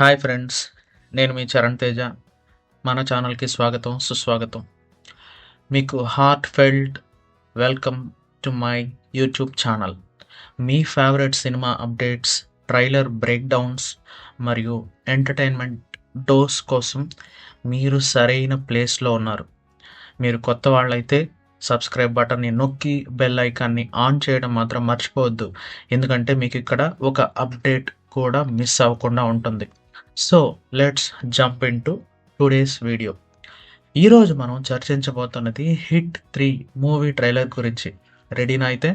Hi friends, నేను మీ చరణ్ తేజ. మన ఛానల్కి స్వాగతం, సుస్వాగతం. మీకు heart felt welcome to my YouTube channel. Me favourite cinema updates, trailer breakdowns మరియు ఎంటర్టైన్మెంట్ డోస్ కోసం మీరు సరైన ప్లేస్లో ఉన్నారు. మీరు కొత్త వాళ్ళైతే సబ్స్క్రైబ్ బటన్ని నొక్కి బెల్ ఐకాన్ని ఆన్ చేయడం మాత్రం మర్చిపోవద్దు. ఎందుకంటే మీకు ఇక్కడ ఒక అప్డేట్ కూడా మిస్ అవ్వకుండా ఉంటుంది. So let's jump in to today's video. ఈరోజు మనం చర్చించబోతున్నది హిట్ 3 మూవీ ట్రైలర్ గురించి. రెడీనా? అయితే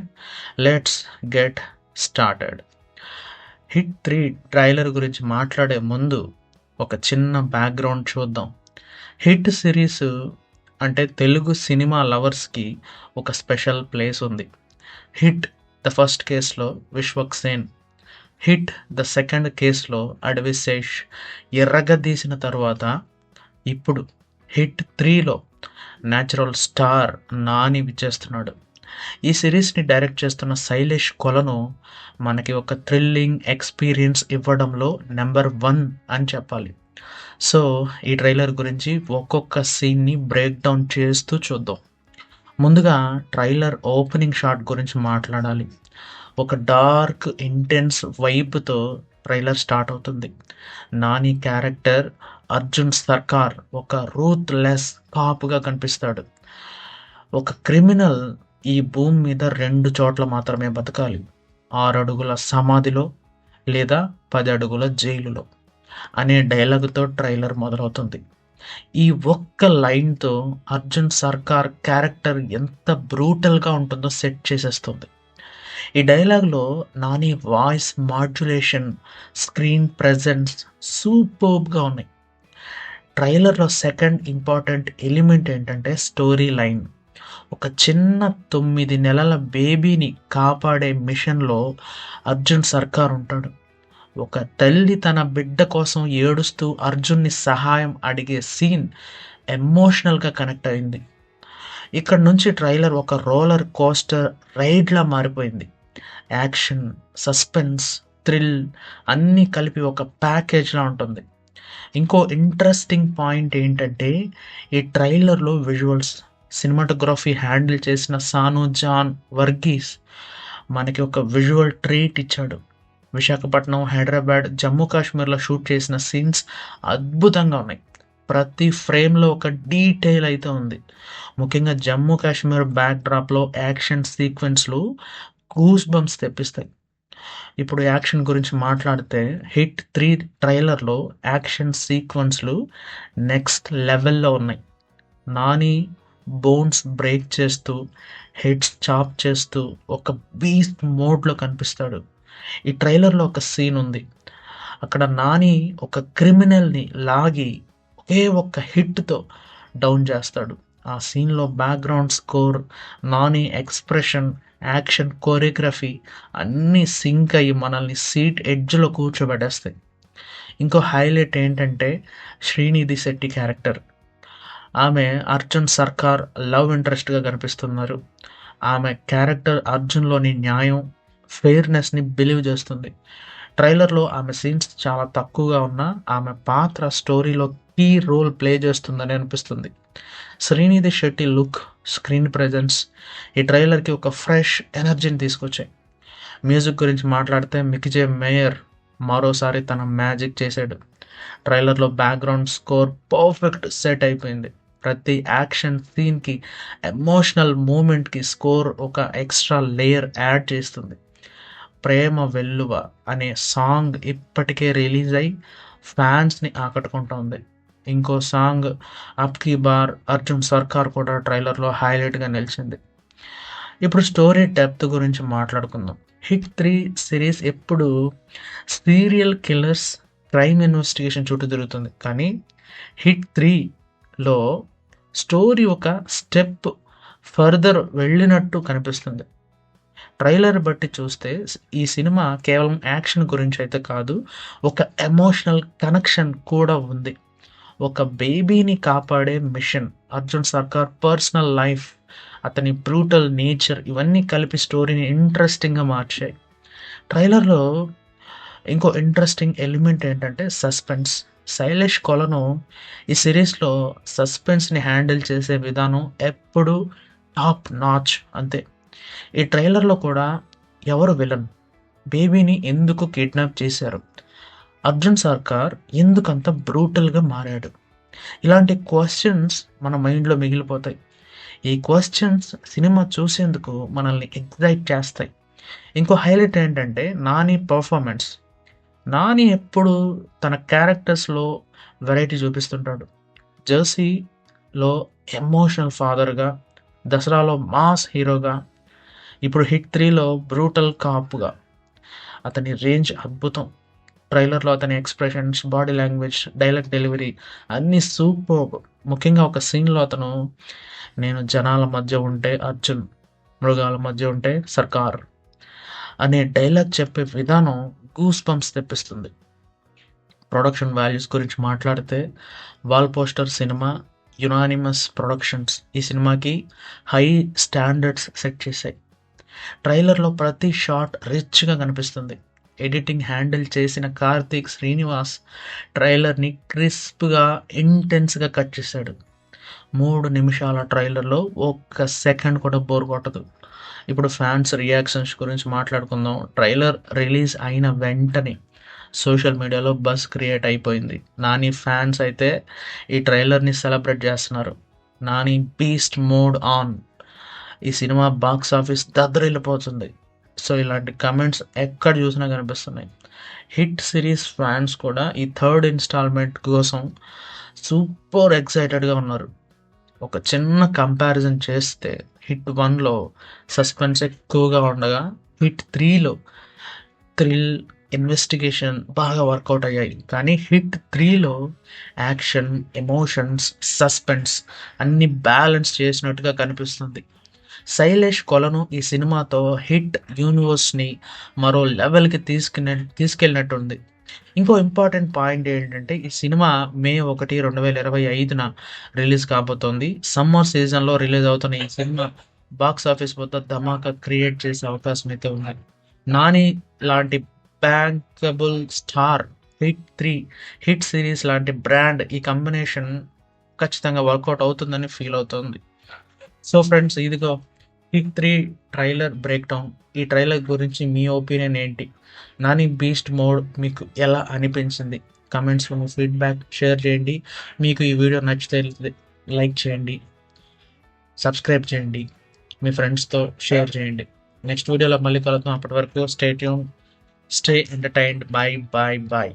let's get started. Hit 3 trailer గురించి మాట్లాడే ముందు ఒక చిన్న బ్యాక్గ్రౌండ్ చూద్దాం. హిట్ సిరీస్ అంటే తెలుగు సినిమా లవర్స్కి ఒక స్పెషల్ ప్లేస్ ఉంది. హిట్ ద ఫస్ట్ కేస్లో విశ్వక్సేన్, హిట్ ద సెకండ్ కేస్లో అడవిశేష్ ఎర్రగదీసిన తర్వాత ఇప్పుడు హిట్ 3లో న్యాచురల్ స్టార్ నాని విచ్చేస్తున్నాడు. ఈ సిరీస్ని డైరెక్ట్ చేస్తున్న శైలేష్ కొలను మనకి ఒక థ్రిల్లింగ్ ఎక్స్పీరియన్స్ ఇవ్వడంలో నెంబర్ 1 అని చెప్పాలి. సో ఈ ట్రైలర్ గురించి ఒక్కొక్క సీన్ని బ్రేక్ డౌన్ చేస్తూ చూద్దాం. ముందుగా ట్రైలర్ ఓపెనింగ్ షాట్ గురించి మాట్లాడాలి. ఒక డార్క్ ఇంటెన్స్ వైబ్తో ట్రైలర్ స్టార్ట్ అవుతుంది. నాని క్యారెక్టర్ అర్జున్ సర్కార్ ఒక రూత్లెస్ కాపుగా కనిపిస్తాడు. ఒక క్రిమినల్ ఈ భూమి మీద 2 చోట్ల మాత్రమే బతకాలి: 6 అడుగుల సమాధిలో లేదా 10 అడుగుల జైలులో అనే డైలాగుతో ట్రైలర్ మొదలవుతుంది. ఈ ఒక్క లైన్తో అర్జున్ సర్కార్ క్యారెక్టర్ ఎంత బ్రూటల్గా ఉంటుందో సెట్ చేసేస్తుంది. ఈ డైలాగ్లో Nani voice modulation, screen presence సూపర్బ్గా ఉన్నాయి. ట్రైలర్లో సెకండ్ ఇంపార్టెంట్ ఎలిమెంట్ ఏంటంటే స్టోరీ లైన్. ఒక చిన్న 9 నెలల బేబీని కాపాడే మిషన్లో అర్జున్ సర్కార్ ఉంటాడు. ఒక తల్లి తన బిడ్డ కోసం ఏడుస్తూ అర్జున్ని సహాయం అడిగే సీన్ ఎమోషనల్గా కనెక్ట్ అయింది. ఇక్కడ నుంచి ట్రైలర్ ఒక రోలర్ కోస్టర్ రైడ్లా మారిపోయింది. యాక్షన్, సస్పెన్స్, థ్రిల్ అన్నీ కలిపి ఒక ప్యాకేజ్లా ఉంటుంది. ఇంకో ఇంట్రెస్టింగ్ పాయింట్ ఏంటంటే ఈ ట్రైలర్లో విజువల్స్. సినిమాటోగ్రఫీ హ్యాండిల్ చేసిన సాను జాన్ వర్గీస్ మనకి ఒక విజువల్ ట్రీట్ ఇచ్చాడు. విశాఖపట్నం, హైదరాబాద్, జమ్మూ కాశ్మీర్లో షూట్ చేసిన సీన్స్ అద్భుతంగా ఉన్నాయి. ప్రతి ఫ్రేమ్లో ఒక డీటెయిల్ అయితే ఉంది. ముఖ్యంగా జమ్మూ కాశ్మీర్ బ్యాక్డ్రాప్లో యాక్షన్ సీక్వెన్స్లు గూస్ బంప్స్ తెప్పిస్తాయి. ఇప్పుడు యాక్షన్ గురించి మాట్లాడితే హిట్ 3 ట్రైలర్లో యాక్షన్ సీక్వెన్స్లు నెక్స్ట్ లెవెల్లో ఉన్నాయి. నాని బోన్స్ బ్రేక్ చేస్తూ, హెడ్స్ చాప్ చేస్తూ ఒక బీస్ట్ మోడ్లో కనిపిస్తాడు. ఈ ట్రైలర్లో ఒక సీన్ ఉంది. అక్కడ నాని ఒక క్రిమినల్ని లాగి ఒకే ఒక్క హిట్తో డౌన్ చేస్తాడు. ఆ సీన్లో background score, Nani expression, action choreography అన్నీ సింక్ అయ్యి మనల్ని సీట్ ఎడ్జ్లో కూర్చోబెట్టేస్తాయి. ఇంకో హైలైట్ ఏంటంటే శ్రీనిధి శెట్టి క్యారెక్టర్. ఆమె అర్జున్ సర్కార్ లవ్ ఇంట్రెస్ట్గా కనిపిస్తున్నారు. ఆమె క్యారెక్టర్ అర్జున్లోని న్యాయం, ఫెయిర్నెస్ని బిలీవ్ చేస్తుంది. ట్రైలర్లో ఆమె సీన్స్ చాలా తక్కువగా ఉన్నా ఆమె పాత్ర స్టోరీలో కీ రోల్ ప్లే చేస్తుందని అనిపిస్తుంది. Srinidhi Shetty look, screen presence ఈ ట్రైలర్కి ఒక ఫ్రెష్ ఎనర్జీని తీసుకొచ్చాయి. మ్యూజిక్ గురించి మాట్లాడితే మికిజే మేయర్ మరోసారి తన మ్యాజిక్ చేశాడు. ట్రైలర్లో బ్యాక్గ్రౌండ్ స్కోర్ పర్ఫెక్ట్ సెట్ అయిపోయింది. ప్రతి యాక్షన్ సీన్కి, ఎమోషనల్ మూమెంట్కి స్కోర్ ఒక ఎక్స్ట్రా లేయర్ యాడ్ చేస్తుంది. ప్రేమ వెల్లువ అనే సాంగ్ ఇప్పటికే రిలీజ్ అయి ఫ్యాన్స్ని ఆకట్టుకుంటోంది. ఇంకో సాంగ్ అబ్ కీ బార్ అర్జున్ సర్కార్ కూడా ట్రైలర్లో హైలైట్గా నిలిచింది. ఇప్పుడు స్టోరీ డెప్త్ గురించి మాట్లాడుకుందాం. హిట్ 3 సిరీస్ ఎప్పుడు సీరియల్ కిల్లర్స్, క్రైమ్ ఇన్వెస్టిగేషన్ చుట్టూ తిరుగుతుంది. కానీ హిట్ 3లో స్టోరీ ఒక స్టెప్ ఫర్దర్ వెళ్ళినట్టు కనిపిస్తుంది. ట్రైలర్ బట్టి చూస్తే ఈ సినిమా కేవలం యాక్షన్ గురించి అయితే కాదు, ఒక ఎమోషనల్ కనెక్షన్ కూడా ఉంది. ఒక బేబీని కాపాడే మిషన్, అర్జున్ సర్కార్ పర్సనల్ లైఫ్, అతని బ్రూటల్ నేచర్ ఇవన్నీ కలిపి స్టోరీని ఇంట్రెస్టింగ్గా మార్చాయి. ట్రైలర్లో ఇంకో ఇంట్రెస్టింగ్ ఎలిమెంట్ ఏంటంటే సస్పెన్స్. శైలేష్ కొలను ఈ సిరీస్‌లో సస్పెన్స్‌ని హ్యాండిల్ చేసే విధానం ఎప్పుడూ టాప్ నాచ్ అంతే. ఈ ట్రైలర్‌లో కూడా ఎవరు విలన్? బేబీని ఎందుకు కిడ్నాప్ చేశారు? అర్జున్ సర్కార్ ఎందుకంత బ్రూటల్‌గా మారాడు? ఇలాంటి క్వెషన్స్ మన మైండ్‌లో మిగిలిపోతాయి. ఈ క్వెషన్స్ సినిమా చూసేందుకు మనల్ని ఎక్సైట్ చేస్తాయి. ఇంకో హైలైట్ ఏంటంటే నాని పర్ఫార్మెన్స్. నాని ఎప్పుడు తన క్యారెక్టర్స్‌లో వెరైటీ చూపిస్తుంటాడు. 'జెర్సీ'లో ఎమోషనల్ ఫాదర్‌గా, 'దసరా'లో మాస్ హీరోగా, ఇప్పుడు 'హిట్ 3'లో బ్రూటల్ కాప్‌గా. అతని రేంజ్ అద్భుతం. ట్రైలర్‌లో అతని expressions, body language, dialogue delivery అన్నీ సూపర్బ్. ముఖ్యంగా ఒక సీన్‌లో అతను నేను జనాల మధ్య ఉంటే అర్జున్, మృగాల మధ్య ఉంటే సర్కార్ అనే డైలాగ్ చెప్పే విధానం గూస్ బంప్స్ తెప్పిస్తుంది. ప్రొడక్షన్ వాల్యూస్ గురించి మాట్లాడితే wall poster cinema, unanimous productions ఈ సినిమాకి హై స్టాండర్డ్స్ సెట్ చేశాయి. ట్రైలర్‌లో ప్రతి షాట్ రిచ్‌గా కనిపిస్తుంది. ఎడిటింగ్ హ్యాండిల్ చేసిన కార్తీక్ శ్రీనివాస్ ట్రైలర్‌ని క్రిస్ప్‌గా, ఇంటెన్స్‌గా కట్ చేశాడు. 3 నిమిషాల ట్రైలర్‌లో ఒక్క సెకండ్ కూడా బోర్ కొట్టదు. ఇప్పుడు ఫ్యాన్స్ రియాక్షన్స్ గురించి మాట్లాడుకుందాం. ట్రైలర్ రిలీజ్ అయిన వెంటనే సోషల్ మీడియాలో బజ్ క్రియేట్ అయిపోయింది. నాని ఫ్యాన్స్ అయితే ఈ ట్రైలర్‌ని సెలబ్రేట్ చేస్తున్నారు. Nani beast mode on. ఈ సినిమా బాక్స్ ఆఫీస్ దద్దరిల్లిపోతుంది. సో ఇలాంటి కమెంట్స్ ఎక్కడ చూసినా కనిపిస్తున్నాయి. హిట్ సిరీస్ ఫ్యాన్స్ కూడా ఈ థర్డ్ ఇన్స్టాల్మెంట్ కోసం సూపర్ ఎక్సైటెడ్‌గా ఉన్నారు. ఒక చిన్న కంపారిజన్ చేస్తే హిట్ 1లో సస్పెన్స్ ఎక్కువగా ఉండగా, హిట్ 3లో థ్రిల్, ఇన్వెస్టిగేషన్ బాగా వర్కౌట్ అయ్యాయి. కానీ హిట్ 3లో యాక్షన్, ఎమోషన్స్, సస్పెన్స్ అన్నీ బ్యాలెన్స్ చేసినట్టుగా కనిపిస్తుంది. శైలేష్ కొలను ఈ సినిమాతో హిట్ యూనివర్స్‌ని మరో లెవెల్‌కి తీసుకెళ్ళినట్టుంది. ఇంకో ఇంపార్టెంట్ పాయింట్ ఏంటంటే ఈ సినిమా మే 1, 2025న రిలీజ్ కాబోతోంది. సమ్మర్ సీజన్‌లో రిలీజ్ అవుతున్న ఈ సినిమా బాక్స్ ఆఫీస్ వద్ద ధమాకా క్రియేట్ చేసే అవకాశం అయితే ఉంది. నాని లాంటి bankable star, hit 3, hit series లాంటి బ్రాండ్ ఈ కాంబినేషన్ ఖచ్చితంగా వర్కౌట్ అవుతుందని ఫీల్ అవుతుంది. సో ఫ్రెండ్స్ ఇదిగో హిట్ 3 ట్రైలర్ బ్రేక్‌డౌన్. ఈ ట్రైలర్ గురించి మీ ఒపీనియన్ ఏంటి? 'నాని బీస్ట్ మోడ్' మీకు ఎలా అనిపించింది? కామెంట్స్‌లో మీ ఫీడ్‌బ్యాక్ షేర్ చేయండి. మీకు ఈ వీడియో నచ్చితే లైక్ చేయండి, సబ్స్క్రైబ్ చేయండి, మీ ఫ్రెండ్స్‌తో షేర్ చేయండి. నెక్స్ట్ వీడియోలో మళ్ళీ కలుద్దాం. అప్పటి వరకు stay tune, stay entertained. By.